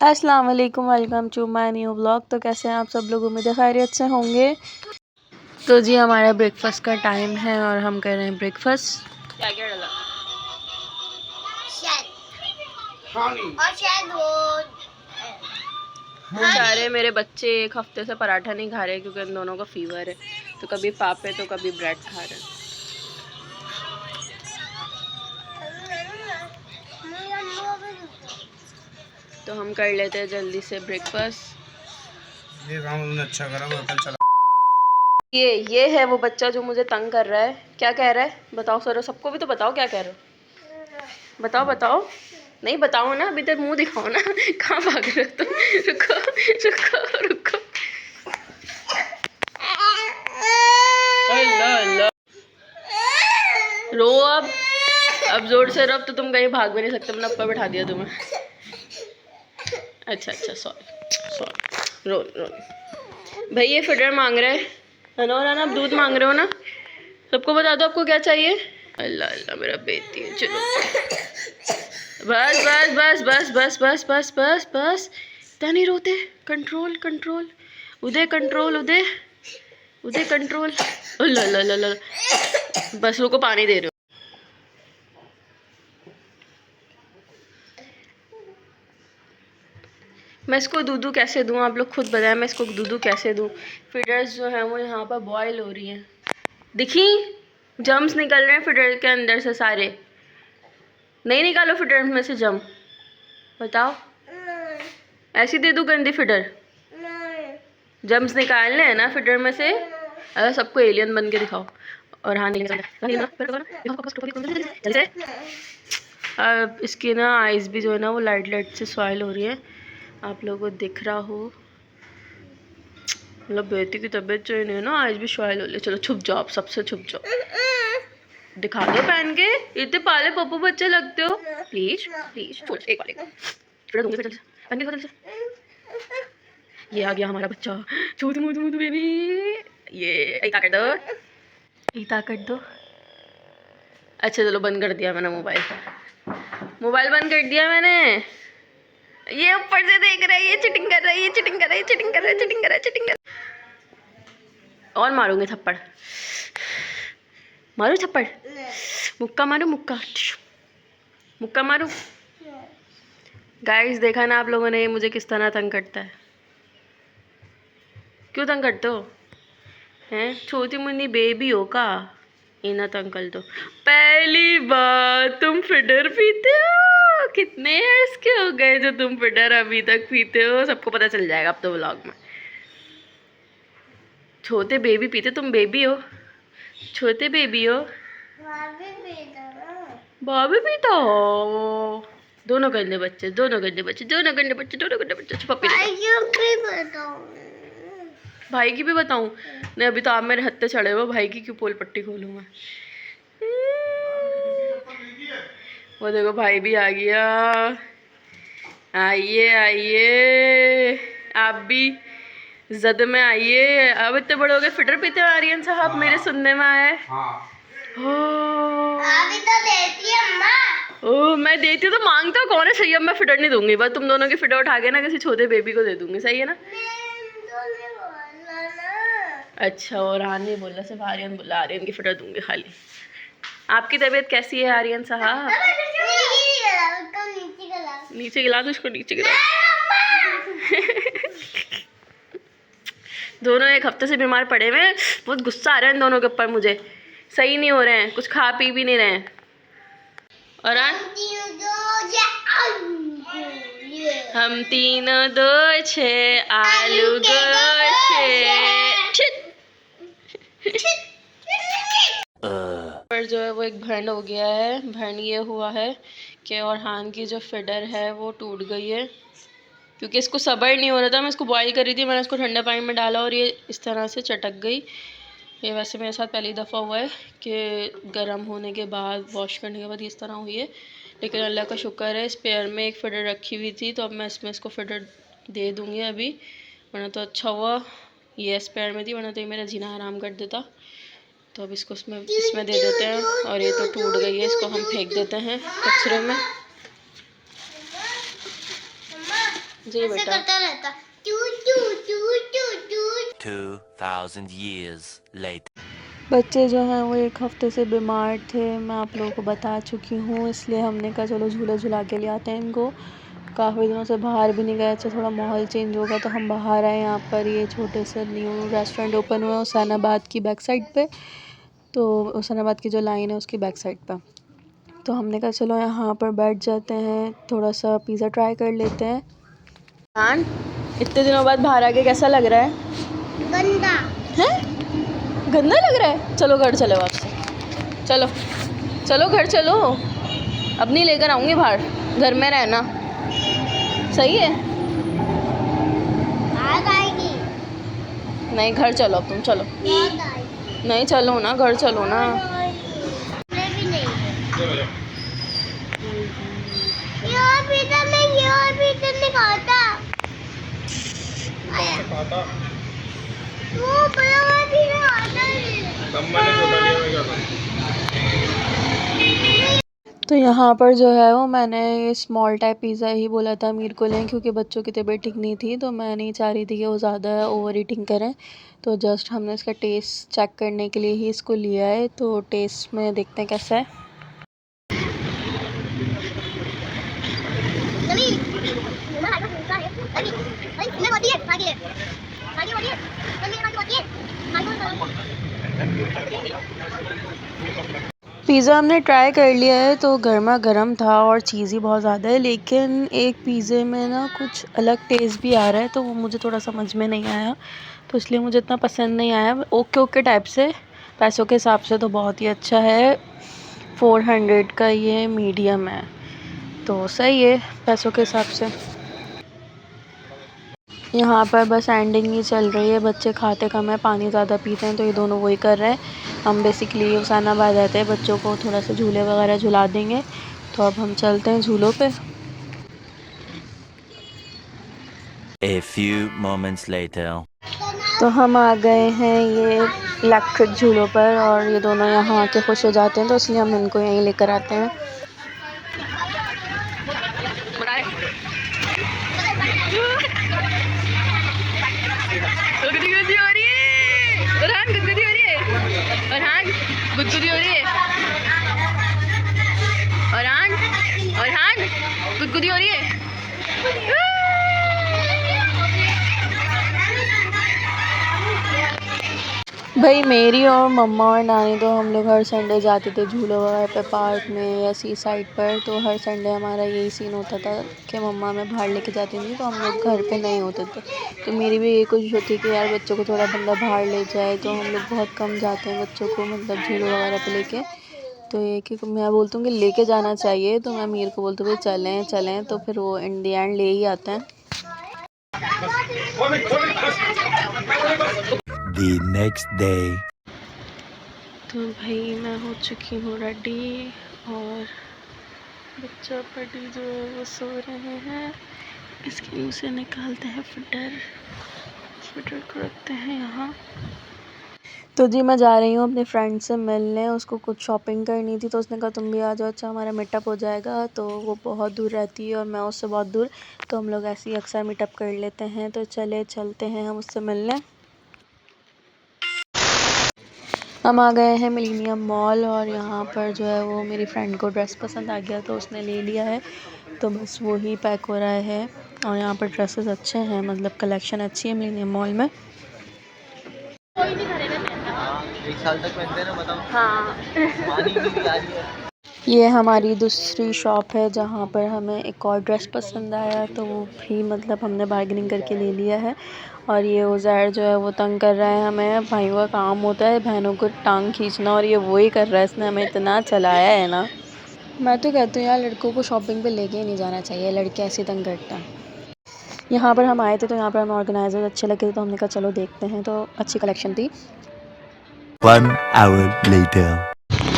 अस्सलाम वालेकुम, welcome to my new vlog. तो कैसे हैं आप सब लोग? उम्मीद है खैरियत से होंगे। तो जी हमारा ब्रेकफास्ट का टाइम है और हम कर रहे हैं ब्रेकफास्ट। क्या क्या डाला? बेचारे मेरे बच्चे एक हफ्ते से पराठा नहीं खा रहे क्योंकि इन दोनों को फीवर है। तो कभी पापे तो कभी ब्रेड खा रहे हैं। तो हम कर लेते हैं जल्दी से ब्रेकफास्ट। ये काम उन्होंने अच्छा करा, वो एप्पल चला। ये है वो बच्चा जो मुझे तंग कर रहा है। क्या कह रहा है बताओ सर, सबको भी तो बताओ क्या कह रहे हो। बताओ नहीं बताओ ना, अभी तक मुंह दिखाओ ना। कहाँ भाग रहे हो तुम? रुको रुको रुको। अल्लाह अल्लाह, रो अब जोर से रो। अब तो तुम कहीं भाग भी नहीं सकते, मैंने ऊपर बैठा दिया तुम्हें। अच्छा सॉरी रो। भाई ये फिडर मांग रहे है ना, और ना आप दूध मांग रहे हो ना। सबको बता दो आपको क्या चाहिए। अल्लाह अल्लाह मेरा बेटी है। चलो बस बस बस बस बस बस बस बस बस, इतना नहीं रोते। कंट्रोल कंट्रोल उदय, कंट्रोल उदय उदय कंट्रोल। अल्लाह अल्लाह अल्लाह, बस रुको पानी दे रहे हो। मैं इसको दूधू कैसे दूँ, आप लोग खुद बताएं। मैं इसको दूधू कैसे दूँ? फिडर्स जो हैं वो यहाँ पर बॉयल हो रही हैं। दिखी जम्स निकल रहे हैं फिडर के अंदर से सारे। नहीं निकालो फिडर में से जम। बताओ ऐसी दे दूँ गंदी फिडर? जम्स निकालने हैं ना फिडर में से। अगर सबको एलियन बन के दिखाओ। और हाँ अब इसकी ना आइज़ भी जो है ना वो लाइट लाइट से सॉइल हो रही है। आप लोगों को दिख रहा हो, मतलब बेटी की तबीयत जो नहीं है ना, आज भी सॉइल हो रही है। चलो छुप जाओ, आप सबसे छुप जाओ। दिखा दो पहन के, इतने पाले पप्पू बच्चे लगते हो। प्लीज प्लीज छोड़, एक बार ये आ गया हमारा बच्चा। छोटू मोटू मोटू बेबी। ये इता कर दो, इता कर दो। अच्छा चलो बंद कर दिया मैंने मोबाइल बंद कर दिया मैंने। ये ऊपर से देख रहा है, ये चीटिंग कर रहा है, ये चीटिंग कर रहा है, चीटिंग कर रहा है, चीटिंग कर रहा है, चीटिंग कर रहा है। और मारूंगी थप्पड़, मारू थप्पड़, मुक्का मारू, मुक्का मारू। गाइस देखा ना आप लोगों ने, मुझे किस तरह तंग करता है। क्यों तंग करते हो हैं? छोटी मुन्नी बेबी हो का इना तंग कर दो। पहली बार तुम फिडर पीते हो? कितने इयर्स के हो गए जो तुम फिडर अभी तक पीते हो? सबको पता चल जाएगा अब तो व्लॉग में। छोटे बेबी पीते, तुम बेबी हो, छोटे बेबी हो। बाबी पीता हो? दोनों गंदे बच्चे, दोनों गंदे बच्चे, दोनों गंदे बच्चे, दोनों गंदे बच्चे। पप्पी भाई की भी बताऊं? नहीं अभी तो आप मेरे हत्थे चढ़े हो, भाई की क्यों पोल पट्टी खोलूं मैं। वो देखो भाई भी आ गया। आइए आइए, आप भी जद में आइए। अब इतने बड़े हो गए फिटर पीते हो आर्यन साहब? हाँ। मेरे सुनने में आया है। हाँ। अभी तो देती है अम्मा। ओह मैं देती हूँ तो मांगता कौन है? सही है, मैं फिटर नहीं दूंगी, बस तुम दोनों की फिटर उठा के ना किसी छोटे बेबी को दे दूंगी, सही है ना? अच्छा, और आर्यन बोला, सिर्फ आर्यन बोला, आर्यन की फिटर दूंगी खाली। आपकी तबीयत कैसी है आर्यन साहब? नीचे गिला दो उसको, नीचे गिला। दोनों एक हफ्ते से बीमार पड़े हुए हैं। बहुत गुस्सा आ रहा है इन दोनों के ऊपर मुझे। सही नहीं हो रहे हैं, कुछ खा पी भी नहीं रहे हैं। और हम तीनों दो छे आलू गोशे। पर जो है वो एक भर्न हो गया है। भर्न ये हुआ है कि औरहान की जो फिडर है वो टूट गई है, क्योंकि इसको सब्र नहीं हो रहा था। मैं इसको बॉईल कर रही थी, मैंने इसको ठंडे पानी में डाला और ये इस तरह से चटक गई। ये वैसे मेरे साथ पहली दफ़ा हुआ है कि गर्म होने के बाद, वॉश करने के बाद इस तरह हुई है। लेकिन अल्लाह का शुक्र है, स्पेयर में एक फिडर रखी हुई थी, तो अब मैं इसमें इसको फिडर दे दूँगी अभी। वरना तो अच्छा हुआ ये स्पेयर में थी, वरना तो ये मेरा जीना हराम कर देता। तो अब इसको इसमें दे देते हैं। और ये तो टूट गई है, इसको हम फेंक देते हैं कचरे में। जी ऐसे बेटा। करता रहता टू टू टू टू टू। 2000 years later. बच्चे जो हैं वो एक हफ्ते से बीमार थे, मैं आप लोगों को बता चुकी हूँ, इसलिए हमने कहा चलो झूला झुला के ले आते हैं इनको। काफ़ी दिनों से बाहर भी नहीं गए, अच्छा थोड़ा माहौल चेंज होगा तो हम बाहर आए। यहाँ पर ये छोटे से न्यू रेस्टोरेंट ओपन हुआ है हुसैनाबाद की बैक साइड पे, तो हुसैनाबाद की जो लाइन है उसकी बैक साइड पर। तो हमने कहा चलो यहाँ पर बैठ जाते हैं, थोड़ा सा पिज़्ज़ा ट्राई कर लेते हैं। हाँ, इतने दिनों बाद बाहर आके कैसा लग रहा है? गंदा हैं? गंदा लग रहा है? चलो घर चलो आपसे, चलो चलो घर चलो। अब नहीं लेकर आऊँगी बाहर, घर में रहना सही है। याद आएगी, नहीं घर चलो अब तुम, चलो। याद आएगी। नहीं चलो ना, घर चलो ना। मैं भी नहीं। ये और पिज़्ज़ा में ये और पिज़्ज़ा नहीं खाता। खाता वो बड़ा वाला पिज़्ज़ा खाता है। लंबा ने छोटा लिया मैं क्या करूं? तो यहाँ पर जो है वो मैंने ये स्मॉल टाइप पिज़्ज़ा ही बोला था अमीर को लें, क्योंकि बच्चों की तबीयत ठीक नहीं थी, तो मैं नहीं चाह रही थी कि वो ज़्यादा ओवर ईटिंग करें। तो जस्ट हमने इसका टेस्ट चेक करने के लिए ही इसको लिया है, तो टेस्ट में देखते हैं कैसा है। पिज़्ज़ा हमने ट्राई कर लिया है, तो गर्मा गर्म था और चीज़ ही बहुत ज़्यादा है, लेकिन एक पिज़्ज़े में ना कुछ अलग टेस्ट भी आ रहा है, तो वो मुझे थोड़ा समझ में नहीं आया, तो इसलिए मुझे इतना पसंद नहीं आया। ओके ओके टाइप से, पैसों के हिसाब से तो बहुत ही अच्छा है। 400 का ये मीडियम है, तो सही है पैसों के हिसाब से। यहाँ पर बस एंडिंग ही चल रही है, बच्चे खाते कम है, पानी ज़्यादा पीते हैं, तो ये दोनों वही कर रहे हैं। हम बेसिकली हुसैनाबाद रहते हैं, बच्चों को थोड़ा सा झूले वगैरह झुला देंगे, तो अब हम चलते हैं झूलों पे। A few moments later. तो हम आ गए हैं ये इलेक्ट्रिक झूलों पर, और ये दोनों यहाँ आके खुश हो जाते हैं, तो इसलिए हम इनको यहीं लेकर आते हैं। गुदगुदी हो रही है फरहान, गुदगुदी हो रही है फरहान, गुदगुदी हो रही है फरहान, फरहान गुदगुदी हो रही है। भाई मेरी और मम्मा और नानी तो हम लोग हर संडे जाते थे झूलों वगैरह पे, पार्क में या सी साइड पर, तो हर संडे हमारा यही सीन होता था कि मम्मा हमें बाहर लेके जाती थी, तो हम लोग घर पे नहीं होते थे। तो मेरी भी यही कोशिश होती है कि यार बच्चों को थोड़ा बंदा बाहर ले जाए, तो हम लोग बहुत कम जाते हैं बच्चों को मतलब झूलों वगैरह पे लेके। तो ये कि मैं बोलती हूँ कि लेके जाना चाहिए, तो मैं अमीर को बोलती हूँ चलें चलें, तो फिर वो इन दी एंड ले ही आते हैं। The next day. तो भाई मैं हो चुकी हूँ रेडी, और बच्चा पटी जो है वो सो रहे हैं। इसके मुँह से निकालते हैं फिटर, फिटर को रखते हैं यहाँ। तो जी मैं जा रही हूँ अपने फ्रेंड से मिलने, उसको कुछ शॉपिंग करनी थी, तो उसने कहा तुम भी आ जाओ, अच्छा हमारा मीटअप हो जाएगा। तो वो बहुत दूर रहती है और मैं उससे बहुत दूर, तो हम लोग ऐसे ही अक्सर मीटअप कर लेते हैं। तो चलते हैं हम उससे मिलने। हम आ गए हैं मिलेनियम मॉल, और यहाँ पर जो है वो मेरी फ्रेंड को ड्रेस पसंद आ गया, तो उसने ले लिया है, तो बस वो ही पैक हो रहा है। और यहाँ पर ड्रेसेस अच्छे हैं, मतलब कलेक्शन अच्छी है मिलेनियम मॉल में। एक साल तक पहनते हैं ना, बताओ। हाँ पानी की भी आ रही है। ये हमारी दूसरी शॉप है जहाँ पर हमें एक और ड्रेस पसंद आया, तो वो भी मतलब हमने बार्गेनिंग करके ले लिया है। और ये उज़ैर जो है वो तंग कर रहा है हमें, भाइयों का काम होता है बहनों को टांग खींचना, और ये वही कर रहा है, इसने हमें इतना चलाया है ना। मैं तो कहती हूँ यार लड़कों को शॉपिंग पे लेके ही नहीं जाना चाहिए, लड़के ऐसे तंग करते हैं। यहाँ पर हम आए थे, तो यहाँ पर हमें ऑर्गेनाइजर अच्छे लगे, तो हमने कहा चलो देखते हैं, तो अच्छी कलेक्शन थी। 1 hour later.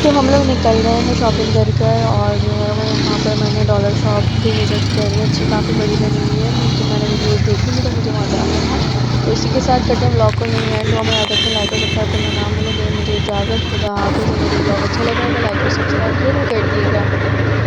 तो हम लोग निकल गए हैं शॉपिंग कर कर, और जो है वो यहाँ पर मैंने डॉलर शॉप भी विजिट करी, अच्छी काफ़ी बड़ी बनी हुई है, तो मैंने वीडियो देखी थी, तो मुझे वहाँ जाना था। तो इसी के साथ करते हैं व्लॉग को नहीं एंड, हमें याद रखें लाइक और सब्सक्राइब करना ना भूलें। मुझे इजाज़त, खुदा हाफ़िज़। मुझे ब्लॉग अच्छा लगा तो लाइक और सब्सक्राइब जरूर कर दिएगा।